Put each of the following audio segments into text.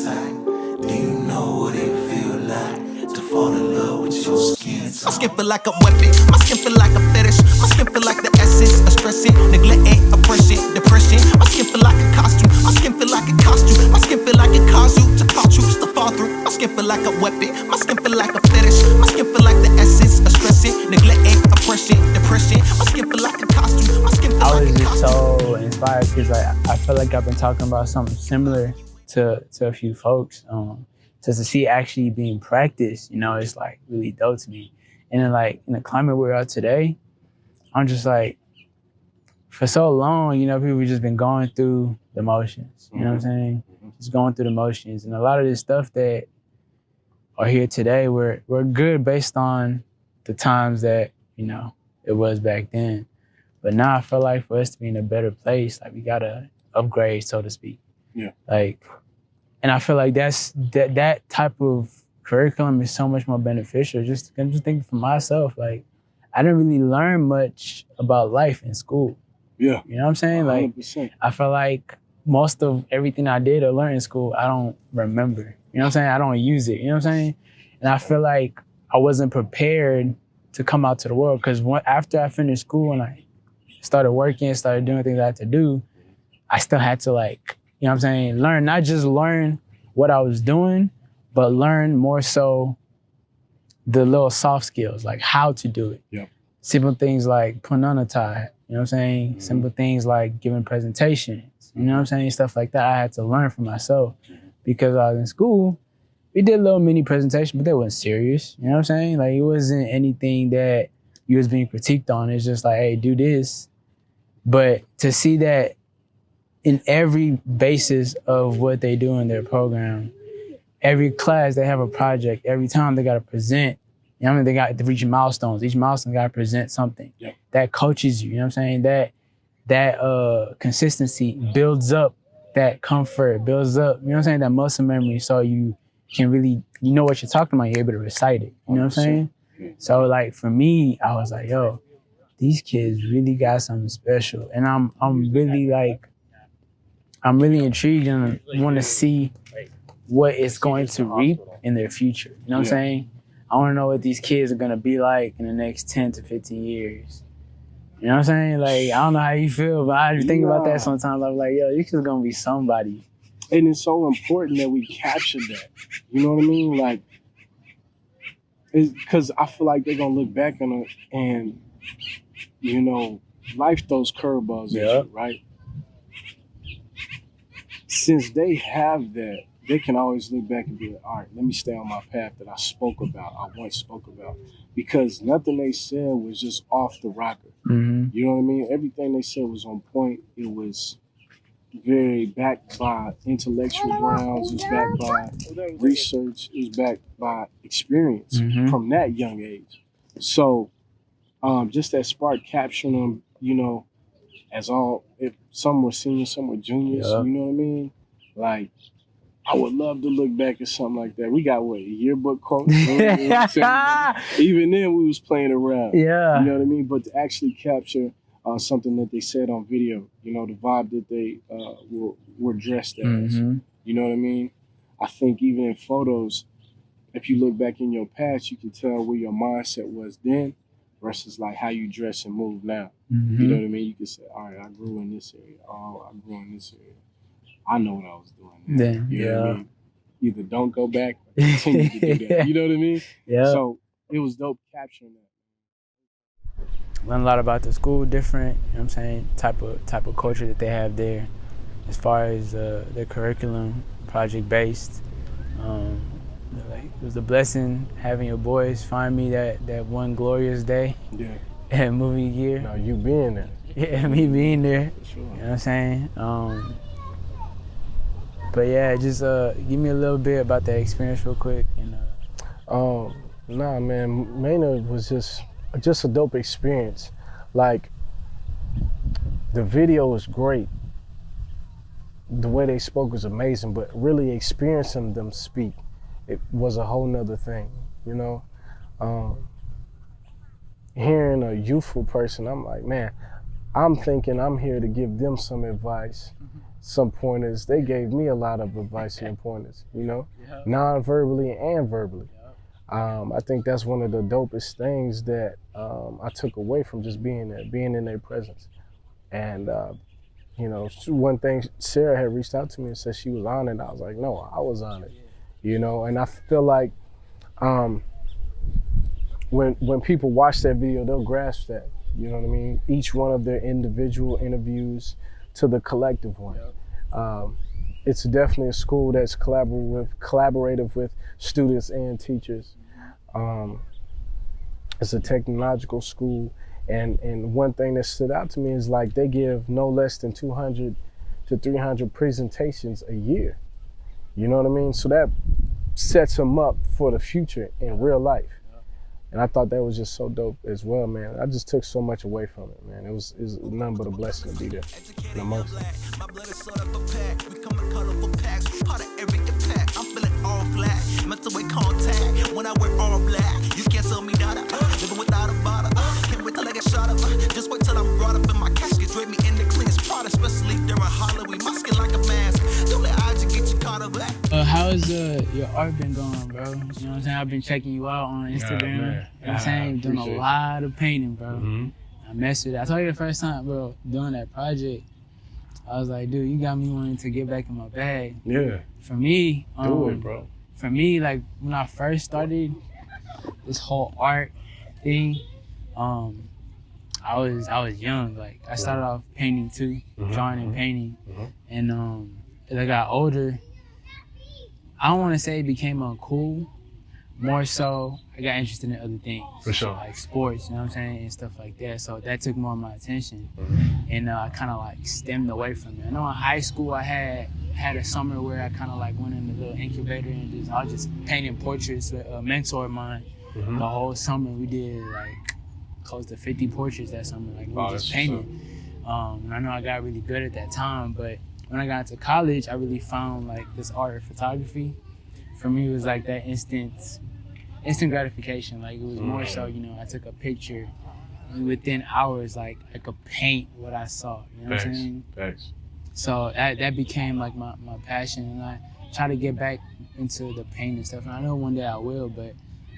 sight. Do you know what it feel like to fall in love with your skin? My skin feel like a weapon, my skin feel like a fetish. My skin feel like the essence of stressing, neglecting, oppression, depression. My skin feel like a costume, my skin feel like a costume. My skin feel like it caused you to call troops to fall through. My skin feel like a weapon, my skin feel like a fetish. My skin feel like the essence of stressing, neglecting, oppression, depression. My skin feel like a costume, my skin feel like a costume. I was just so inspired because I feel like I've been talking about something similar to a few folks. Just to see actually being practiced, you know, it's like really dope to me. And then like in the climate we're at today, I'm just like, for so long, you know, people just been going through the motions, you know what I'm saying? Just going through the motions. And a lot of this stuff that are here today, we're good based on the times that, you know, it was back then. But now I feel like for us to be in a better place, like we gotta upgrade, so to speak. Yeah. Like, and I feel like that type of curriculum is so much more beneficial. I'm just thinking for myself, like I didn't really learn much about life in school. Yeah. You know what I'm saying? 100%. Like I feel like most of everything I did or learned in school, I don't remember. You know what I'm saying? I don't use it. You know what I'm saying? And I feel like I wasn't prepared to come out to the world because after I finished school and I started working, started doing things I had to do, I still had to like, you know what I'm saying, learn, not just learn what I was doing, but learn more so the little soft skills, like how to do it. Yep. Simple things like putting on a tie, you know what I'm saying? Mm-hmm. Simple things like giving presentations, you know what I'm saying? Stuff like that I had to learn for myself because I was in school. We did a little mini presentation, but they weren't serious, you know what I'm saying? Like it wasn't anything that you was being critiqued on. It's just like, hey, do this. But to see that in every basis of what they do in their program, every class they have a project. Every time they got to present, you know what I mean? They got to reach milestones. Each milestone got to present something. Yep. That coaches you. You know what I'm saying? That consistency builds up that comfort, builds up. You know what I'm saying? That muscle memory, so you can really, you know what you're talking about. You're able to recite it. You know what I'm saying? So like for me, I was like, yo, these kids really got something special, and I'm really intrigued and want to see what it's going to reap in their future. You know what I'm saying? I want to know what these kids are going to be like in the next 10 to 15 years. You know what I'm saying? Like, I don't know how you feel, but I think about that sometimes. I'm like, yo, these kids are going to be somebody. And it's so important that we capture that. You know what I mean? Like, because I feel like they're going to look back on it and, you know, life throws curveballs at you, right? Since they have that, they can always look back and be like, all right, let me stay on my path that I once spoke about. Because nothing they said was just off the rocker. Mm-hmm. You know what I mean? Everything they said was on point. It was very backed by intellectual grounds. It was backed by research. It was backed by experience from that young age. So just that spark capturing them, you know, if some were seniors, some were juniors, you know what I mean? Like, I would love to look back at something like that. We got a yearbook quote. You know what I'm Even then, we was playing around. Yeah. You know what I mean? But to actually capture something that they said on video, you know, the vibe that they were dressed as. You know what I mean? I think even in photos, if you look back in your past, you can tell where your mindset was then versus like how you dress and move now. You know what I mean? You can say, all right, I grew in this area. Oh, I grew in this area. I know what I was doing. Then, you know what I mean? Either don't go back or continue to do that. You know what I mean? Yeah. So it was dope capturing that. Learn a lot about the school, different, you know what I'm saying, type of culture that they have there as far as their curriculum, project-based. Like, it was a blessing having your boys find me that one glorious day at movie year. Now you being there. Yeah, me being there. Sure. You know what I'm saying? But yeah, just give me a little bit about that experience real quick. And nah, man, Maynard was just a dope experience. Like, the video was great. The way they spoke was amazing, but really experiencing them speak, it was a whole nother thing, you know? Hearing a youthful person, I'm like, man, I'm thinking I'm here to give them some advice some pointers. They gave me a lot of advice and pointers, you know, non-verbally and verbally. I think that's one of the dopest things that I took away from just being there, being in their presence. And, you know, one thing, Sarah had reached out to me and said she was honored. I was like, no, I was honored, you know, and I feel like when people watch that video, they'll grasp that, you know what I mean? Each one of their individual interviews to the collective one. It's definitely a school that's collaborative with students and teachers. It's a technological school, and one thing that stood out to me is like they give no less than 200 to 300 presentations a year. You know what I mean? So that sets them up for the future in real life. And I thought that was just so dope as well, man. I just took so much away from it, man. It was nothing but a blessing to be there and amongst it. My blood is sort of a pack. We come in colorful packs. We part of every impact. I'm feeling all black. Mental way contact. When I wear all black, you can't tell me that. Living without a bottle. Can't wait till I get shot up. Just wait till I'm brought up in my casket. Drape me in the cleanest part, especially during Halloween. My skin like a mask. Don't let IG get you caught up. How's your art been going, bro? You know what I'm saying? I've been checking you out on Instagram. You know what I'm saying? Doing a lot of painting, bro. I messed with it. I told you the first time, bro, doing that project, I was like, dude, you got me wanting to get back in my bag. Yeah. For me, do it, bro. For me, like when I first started this whole art thing, I was young. Like I started off painting too, drawing and painting, and as I got older, I don't want to say it became uncool. More so, I got interested in other things. For sure. Like sports, you know what I'm saying, and stuff like that. So that took more of my attention, and I kind of like stemmed away from it. I know in high school I had a summer where I kind of like went in the little incubator and I was just painting portraits with a mentor of mine. The whole summer we did like close to 50 portraits that summer. Like we were just painting. And I know I got really good at that time, but when I got into college, I really found like this art of photography. For me, it was like that instant gratification. Like it was more so, you know, I took a picture and within hours, like I could paint what I saw. You know what I'm saying? Thanks. So that became like my passion, and I try to get back into the paint and stuff. And I know one day I will, but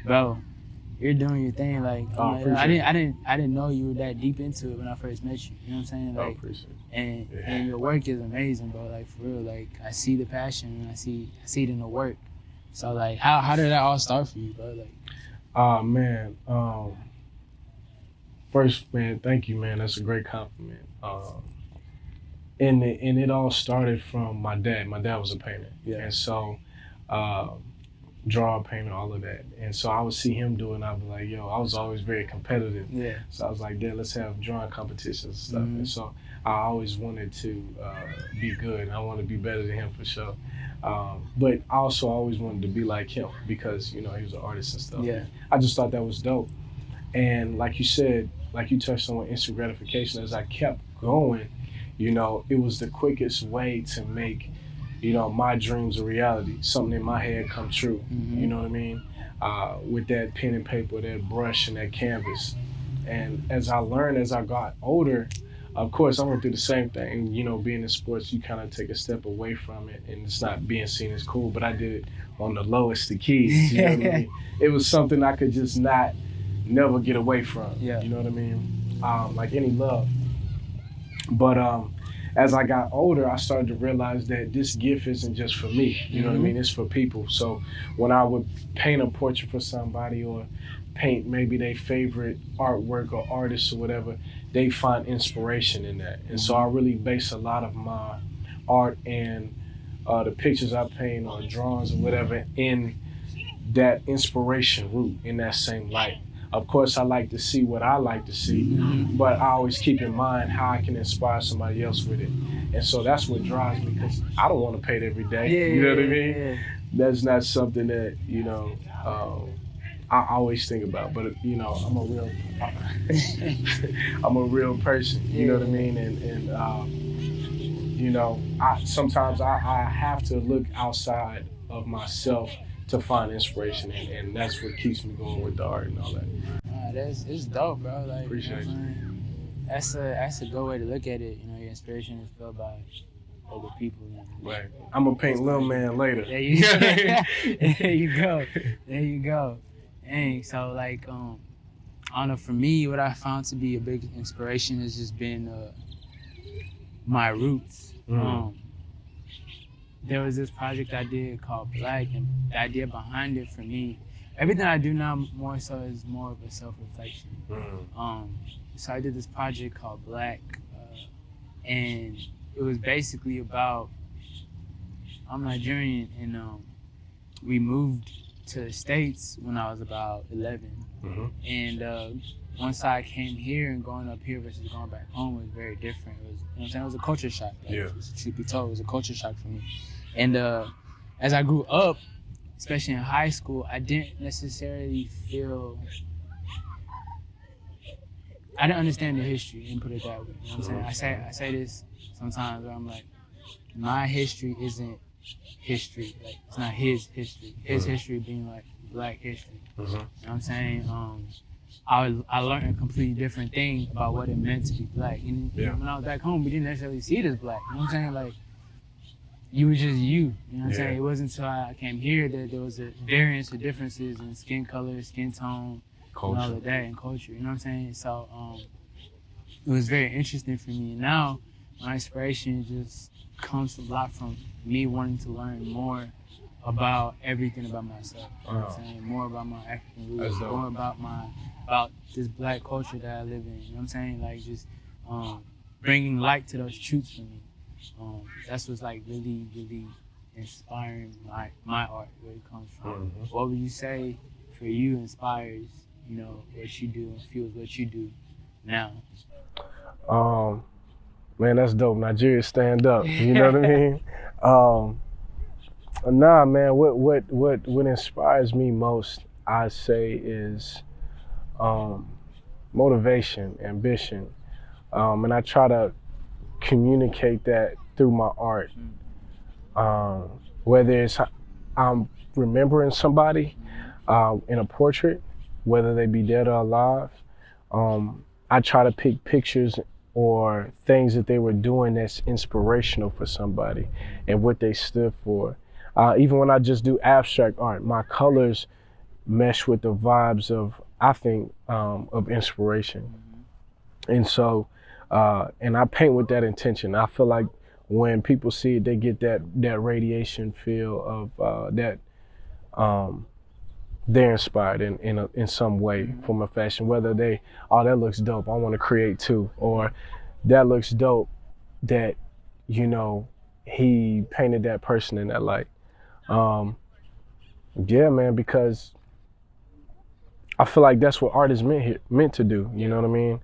bro, you're doing your thing. Like I didn't know you were that deep into it when I first met you. You know what I'm saying? Like, appreciate it. And your work is amazing, bro. Like for real. Like I see the passion and I see it in the work. So like how did that all start for you, bro? Like man. First, man, thank you, man. That's a great compliment. And it all started from my dad. My dad was a painter. Yeah. And so draw, painting, all of that. And so I would see him do it and I'd be like, yo, I was always very competitive. Yeah. So I was like, Dad, let's have drawing competitions and stuff. And so I always wanted to be good. I wanted to be better than him for sure. But I also always wanted to be like him because, you know, he was an artist and stuff. Yeah. I just thought that was dope. And like you said, like you touched on instant gratification, as I kept going, you know, it was the quickest way to make, you know, my dreams a reality, something in my head come true. You know what I mean? With that pen and paper, that brush and that canvas. And as I learned, as I got older, of course, I went through the same thing. You know, being in sports, you kind of take a step away from it and it's not being seen as cool, but I did it on the lowest of keys. You know what I mean? It was something I could just never get away from. Yeah. You know what I mean? Like any love. But as I got older, I started to realize that this gift isn't just for me. You know what I mean? It's for people. So when I would paint a portrait for somebody or paint maybe their favorite artwork or artist or whatever, they find inspiration in that. And so I really base a lot of my art and the pictures I paint or drawings or whatever in that inspiration route, in that same light. Of course, I like to see what I like to see, but I always keep in mind how I can inspire somebody else with it. And so that's what drives me, because I don't want to paint every day. You know what I mean? Yeah. That's not something that, you know, I always think about. But, you know, I'm a real person, you know what I mean? And you know, sometimes I have to look outside of myself to find inspiration, and that's what keeps me going with the art and all that. It's dope, bro. Like, appreciate you. That's a good way to look at it. You know, your inspiration is filled by other people. Right. I'm gonna paint Lil Man later. There you go. There you go. There you go. Dang. So like, I don't know. For me, what I found to be a big inspiration has just been my roots. There was this project I did called Black, and the idea behind it for me, everything I do now more so is more of a self-reflection. So I did this project called Black, and it was basically about, I'm Nigerian, and we moved to the States when I was about 11. And once I came here, and going up here versus going back home was very different. It was, you know what I'm saying? It was a culture shock. Like, truth be told, it was a culture shock for me. And as I grew up, especially in high school, I didn't necessarily feel, I didn't understand the history, and put it that way. You know what I'm saying? I say this sometimes where I'm like, my history isn't history. Like, it's not his history. His history being like Black history. You know what I'm saying? I learned a completely different thing about what it meant to be Black. And when I was back home, we didn't necessarily see it as Black. You know what I'm saying? Like, you were just you. You know what I'm saying? It wasn't until I came here that there was a variance of differences in skin color, skin tone, culture, and all of that, and culture. You know what I'm saying? So it was very interesting for me. And now my inspiration just comes a lot from me wanting to learn more about everything about myself. You know what I'm saying? More about my African roots, more about this Black culture that I live in. You know what I'm saying? Like, just bringing light to those truths for me. That's what's like really, really inspiring my art, where it comes from. What would you say for you inspires, you know, what you do and fuels what you do now? Man, that's dope. Nigeria, stand up. You know what I mean? Nah, man. What inspires me most, I say, is motivation, ambition, and I try to communicate that through my art. Whether it's I'm remembering somebody in a portrait, whether they be dead or alive, I try to pick pictures or things that they were doing that's inspirational for somebody and what they stood for. Even when I just do abstract art, my colors mesh with the vibes of, I think, of inspiration. And so, and I paint with that intention. I feel like when people see it, they get that radiation feel of that they're inspired in some way, form or fashion. Whether they, oh, that looks dope, I want to create too, or that looks dope, that, you know, he painted that person in that light. Yeah, man, because I feel like that's what art is meant to do. You know what I mean?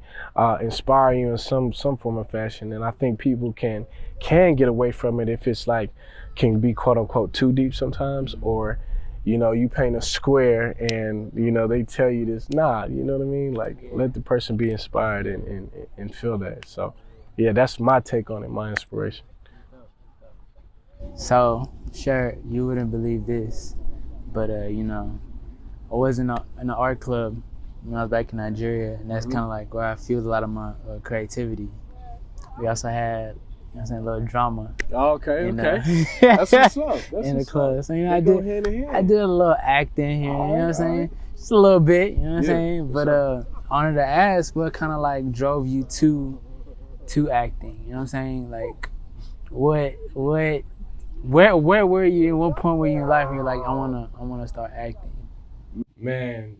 Inspire you in some form of fashion, and I think people can get away from it if it's like, can be quote unquote too deep sometimes, or, you know, you paint a square and, you know, they tell you this, nah, you know what I mean? Like, let the person be inspired and feel that. So yeah, that's my take on it, my inspiration. So, sure, you wouldn't believe this, but you know, I was in an art club when I was back in Nigeria, and that's kind of like where I fueled a lot of my creativity. We also had, you know what I'm saying, a little drama. Okay, okay. That's what's up. That's in the what's club. Up. So, you know, I did a little acting here, you know what I'm saying? Just a little bit, you know what I'm saying? But I wanted to ask, what kind of like drove you to acting? You know what I'm saying? Like, where were you? At what point were you in life where you're like, I wanna start acting? Man,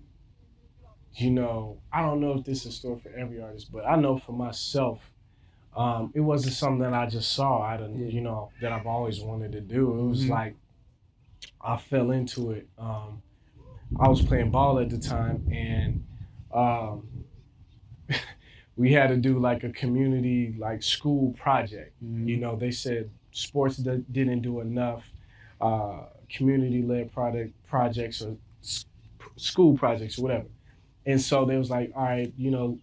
you know, I don't know if this is a story for every artist, but I know for myself, it wasn't something that I just saw you know, that I've always wanted to do. It was like, I fell into it. I was playing ball at the time, and we had to do like a community, like school project. You know, they said sports didn't do enough, community-led projects or school projects or whatever. And so they was like, all right, you know,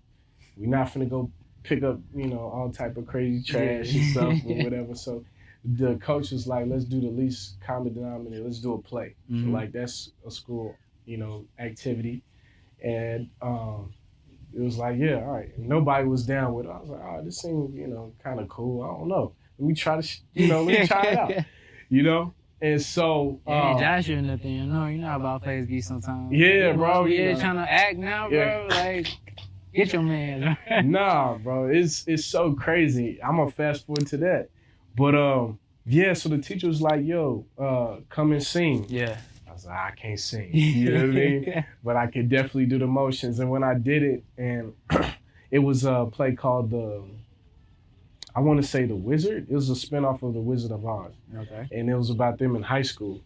we're not finna go pick up, you know, all type of crazy trash and stuff or whatever. So the coach was like, let's do the least common denominator. Let's do a play. So like, that's a school, you know, activity. And it was like, yeah, all right. And nobody was down with it. I was like, oh, this seems, you know, kind of cool. I don't know. Let me try to, let me try it out, And so, Josh or nothing, you know about players be sometimes. Yeah, bro. Yeah, trying to act now, bro. Like, get your man. Nah, bro. It's so crazy. I'm gonna fast forward to that, but so the teacher was like, "Yo, come and sing." Yeah. I was like, I can't sing. You know what I mean? But I could definitely do the motions. And when I did it, and it was a play called I want to say The Wizard. It was a spinoff of The Wizard of Oz. Okay. And it was about them in high school.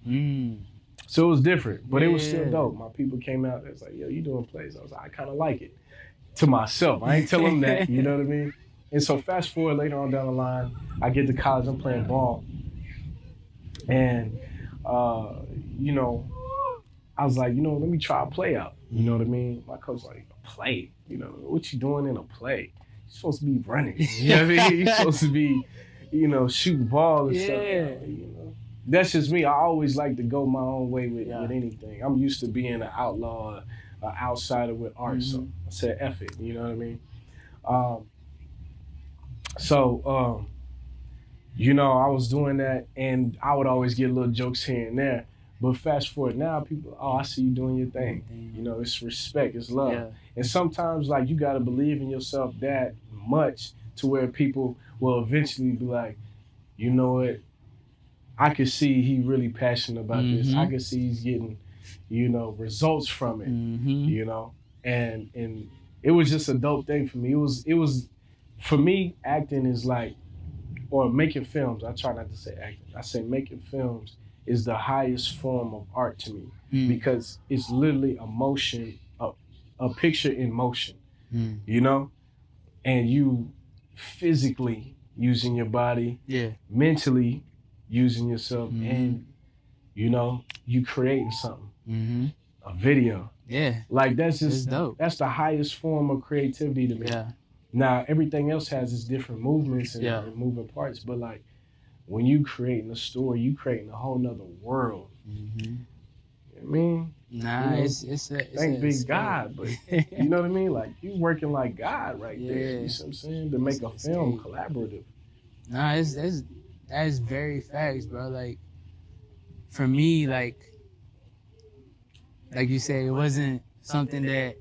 So it was different, but it was still dope. My people came out, they was like, yo, you doing plays? I was like, I kind of like it. To myself, I ain't tell them that, you know what I mean? And so fast forward later on down the line, I get to college, I'm playing ball. And, I was like, let me try a play out. You know what I mean? My coach was like, a play? What you doing in a play? You're supposed to be running. You know what I mean? You're supposed to be, shooting ball and stuff. That's just me. I always like to go my own way with anything. I'm used to being an outlaw, an outsider with art. So I said, F it. You know what I mean? I was doing that, and I would always get little jokes here and there. But fast forward now, people, I see you doing your thing. It's respect, it's love. Yeah. And sometimes, you got to believe in yourself that much to where people will eventually be like, you know what? I could see he really passionate about this. I could see he's getting, results from it, And it was just a dope thing for me. It was, for me, acting is or making films. I try not to say acting. I say making films is the highest form of art to me because it's literally a motion, a picture in motion, and you physically using your body, mentally using yourself, and you creating something, a video. Yeah, that's just dope. That's the highest form of creativity to me. Yeah. Now everything else has its different movements and moving parts, but when you creating a story, you creating a whole nother world. You know what I mean? Nah, it's thank big God, but you know what I mean? You working like God right there. You see what I'm saying? To make a film collaborative. Nah, that's very facts, bro. For me, like you said, it wasn't something that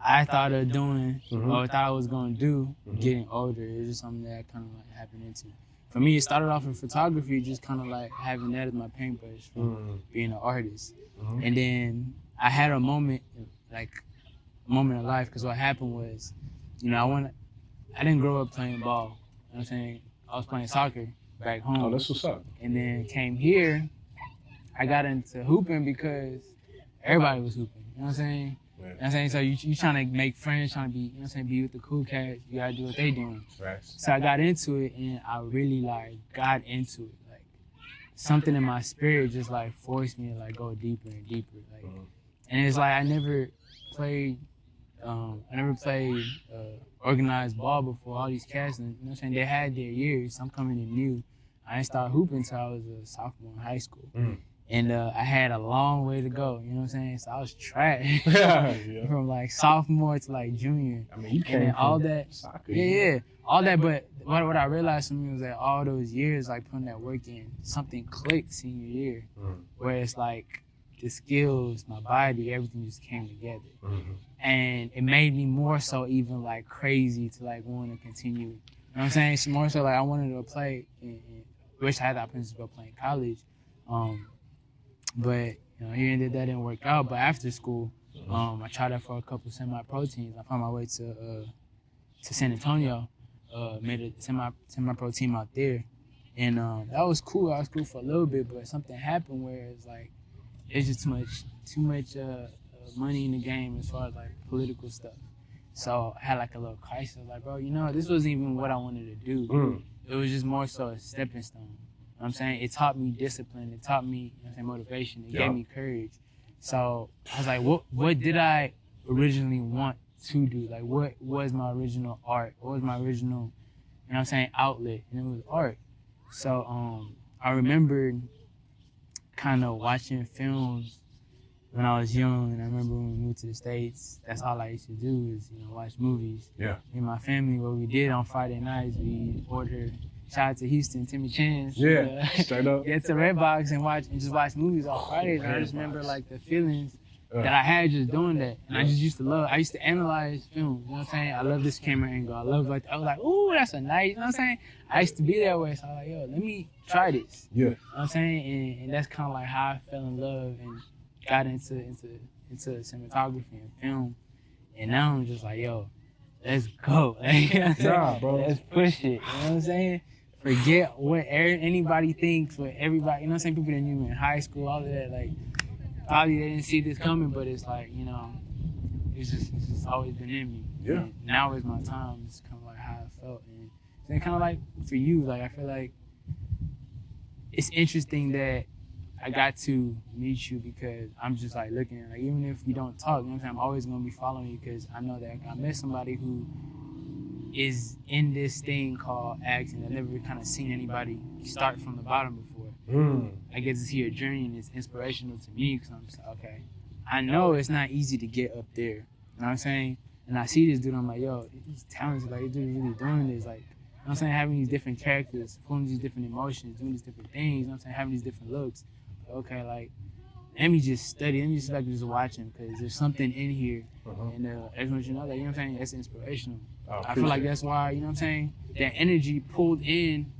I thought of doing or thought I was gonna do getting older. It was just something that I kind of happened into. For me, it started off in photography, just kind of having that as my paintbrush from being an artist. And then I had a moment of life, because what happened was, I didn't grow up playing ball. You know what I'm saying? I was playing soccer back home. Oh, that's what's up. And then came here, I got into hooping because everybody was hooping. You know what I'm saying? Yeah. You know what I'm saying? So you trying to make friends, trying to be, be with the cool cats. You gotta do what they doing. Right. So I got into it, and I really got into it. Something in my spirit just forced me to go deeper and deeper. And it's I never played organized ball before. All these cats, and they had their years. I'm coming in new. I didn't start hooping until I was a sophomore in high school. And I had a long way to go, you know what I'm saying? So I was trash from sophomore to junior. I mean, you came from all that soccer. Yeah, all that. But what I realized from me was that all those years, putting that work in, something clicked senior year, where it's the skills, my body, everything just came together. And it made me more so even crazy to want to continue. You know what I'm saying? It's more so I wanted to play, and wish I had the opportunity to go play in college. But here that didn't work out. But after school, I tried out for a couple semi-pro teams. I found my way to San Antonio, made a semi-pro team out there, and that was cool. I was cool for a little bit, but something happened where it's just too much money in the game as far as political stuff. So I had a little crisis. Bro, this wasn't even what I wanted to do. It was just more so a stepping stone. You know what I'm saying? It taught me discipline. It taught me motivation. It gave me courage. So I was what did I originally want to do? What was my original art? What was my original, outlet? And it was art. So I remembered kind of watching films when I was young, and I remember when we moved to the States, that's all I used to do is, watch movies. Yeah. Me and my family, what we did on Friday nights, we ordered shout out to Houston, Timmy Chance. Yeah, straight up. Get to Redbox and just watch movies on Fridays. And I just remember like the feelings that I had just doing that. And I just used to analyze film, you know what I'm saying? I love this camera angle. I was like, ooh, that's a nice, you know what I'm saying? I used to be that way, so I was like, yo, let me try this. Yeah. You know what I'm saying? And that's kind of like how I fell in love and got into cinematography and film. And now I'm just like, yo, let's go. Nah, bro. Let's push it, you know what I'm saying? Forget what anybody thinks, what everybody, you know what I'm saying? People that knew me in high school, all of that, like, probably they didn't see this coming, but it's like, you know, it's just always been in me. Yeah. And now is my time. It's kind of like how I felt. And then kind of like for you, like I feel like it's interesting that I got to meet you because I'm just like looking at, like, even if we don't talk, you know what I'm saying? I'm always going to be following you because I know that I met somebody who is in this thing called acting. I've never kind of seen anybody start from the bottom before. I get to see your journey and it's inspirational to me because I'm just like, okay, I know it's not easy to get up there. You know what I'm saying? And I see this dude, I'm like, yo, he's talented. Like, this dude really doing this. Like, you know what I'm saying? Having these different characters, pulling these different emotions, doing these different things, you know what I'm saying? Having these different looks. Okay, like, let me just study. Let me just watch him because there's something in here. And everyone should know that, you know what I'm saying? That's inspirational. I feel like that's why, you know what I'm saying? That energy pulled in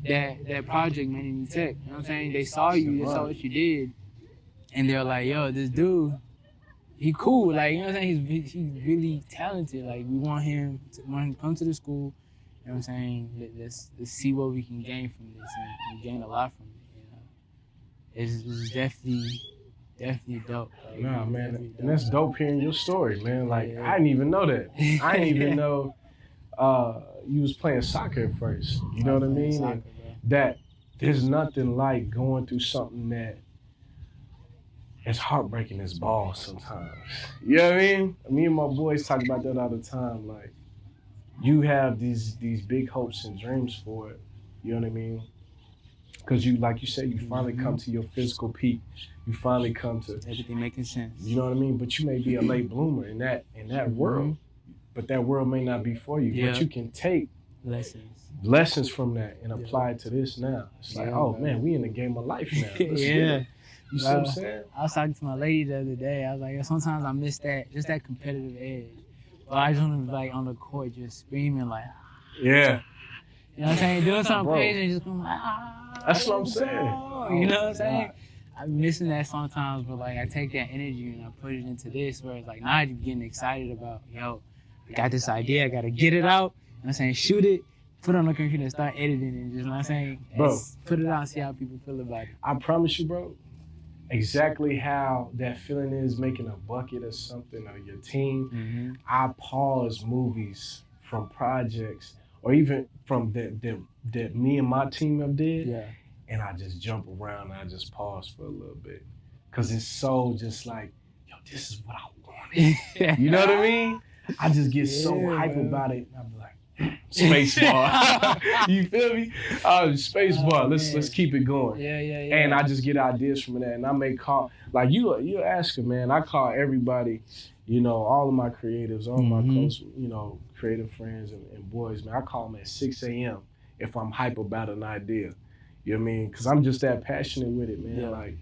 that project, MNTHS. You know what I'm saying? They saw you, they saw what you did, and they're like, yo, this dude, he cool. Like, you know what I'm saying? He's really talented. Like, we want him to come to the school. You know what I'm saying? Let's see what we can gain from this, and we gain a lot from it. You know, it's definitely dope. Like, Nah, man, dope. and that's dope hearing your story, man. Like, I didn't even know that. I didn't even know you was playing soccer at first. You know what I mean? Soccer, and that there's nothing like going through something that is heartbreaking as balls sometimes. You know what I mean? Me and my boys talk about that all the time. Like, you have these big hopes and dreams for it. You know what I mean? Because you, like you said, you finally come to your physical peak. You finally come to everything making sense. You know what I mean? But you may be a late bloomer in that world, but that world may not be for you. Yeah. But you can take lessons from that and apply it to this now. It's like, man, we in the game of life now. Let's get it. You see what I'm saying? I was talking to my lady the other day. I was like, sometimes I miss that competitive edge. But I just want to be like on the court just screaming like, yeah. You know what I'm saying? Doing something crazy and just going like, That's what I'm saying. You know what I'm saying? I'm missing that sometimes, but like I take that energy and I put it into this where it's like now I'm getting excited about, yo, I got this idea, I gotta get it out. And I'm saying shoot it, put it on the computer and start editing it. Just, you know what I'm saying? Bro, put it out and see how people feel about it. I promise you, bro, exactly how that feeling is making a bucket or something or your team. I pause movies from projects or even from that me and my team have did. Yeah. And I just jump around and I just pause for a little bit. Cause it's so just like, yo, this is what I wanted. You know what I mean? I just get so hype about it. And I'm like, space bar. You feel me? Space bar. Let's keep it going. Yeah. And I just get ideas from that. And I may call, like you asking, man, I call everybody, you know, all of my creatives, all of my close, you know, creative friends and boys, man, I call them at 6 a.m. if I'm hype about an idea. You know what I mean? Because I'm just that passionate with it, man. Yeah. Like,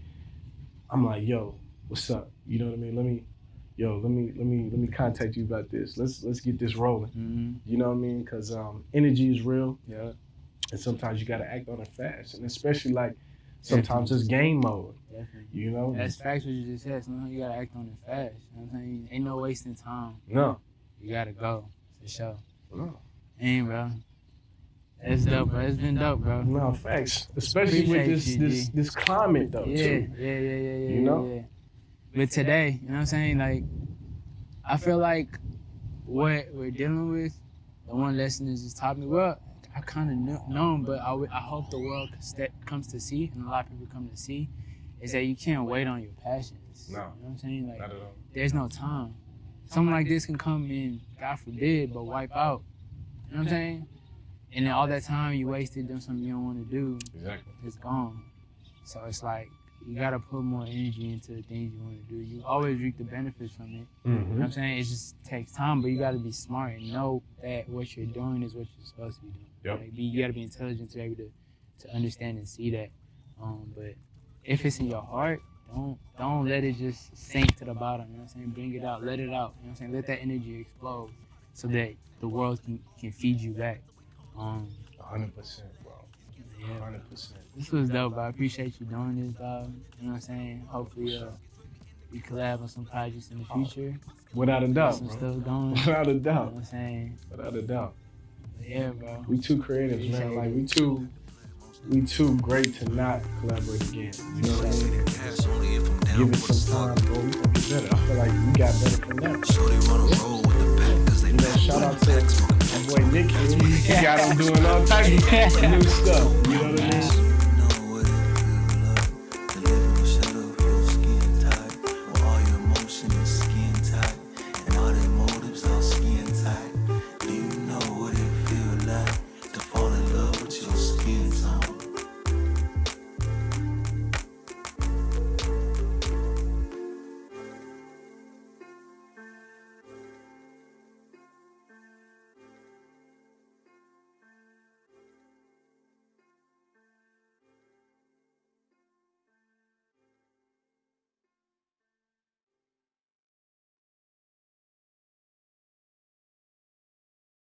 I'm like, yo, what's up? You know what I mean? Let me contact you about this. Let's get this rolling. You know what I mean? Because energy is real. Yeah. And sometimes you got to act on it fast. And especially like sometimes it's game mode. Definitely. You know? That's facts what you just said. Sometimes you got to act on it fast. You know what I'm saying? Ain't no wasting time. No. You got to go. For sure. No. Ain't, bro. It's dope, bro. It's been dope, bro. No, facts. Especially with this climate, though, too. Yeah. You know? Yeah. But today, you know what I'm saying? Like, I feel like what we're dealing with, the one lesson is just taught me, well, I kind of know, but I hope the world comes to see, and a lot of people come to see, is that you can't wait on your passions. No. You know what I'm saying? Like, not at all. There's no time. Something like this can come in, God forbid, but wipe out. You know what I'm saying? And then all that time you wasted doing something you don't want to do, exactly, it's gone. So it's like, you gotta put more energy into the things you want to do. You always reap the benefits from it. You know what I'm saying? It just takes time, but you gotta be smart and know that what you're doing is what you're supposed to be doing. Yep. Like, you gotta be intelligent to be able to understand and see that. But if it's in your heart, don't let it just sink to the bottom. You know what I'm saying? Bring it out, let it out. You know what I'm saying? Let that energy explode so that the world can feed you back. 100%, bro. Yeah. 100%. This was dope, I appreciate you doing this, dog. You know what I'm saying? Hopefully, we collab on some projects in the future. Without a doubt, Some bro. stuff going. Without a You know doubt. what I'm saying? Without a doubt. But yeah, bro. We too creative, man. Like we too great to not collaborate again. You know what I mean? Give it some time, bro. We gonna get better. I feel like we got better from that. You know, shout out to my boy Nick. He got him doing all types of new stuff. You know what I mean?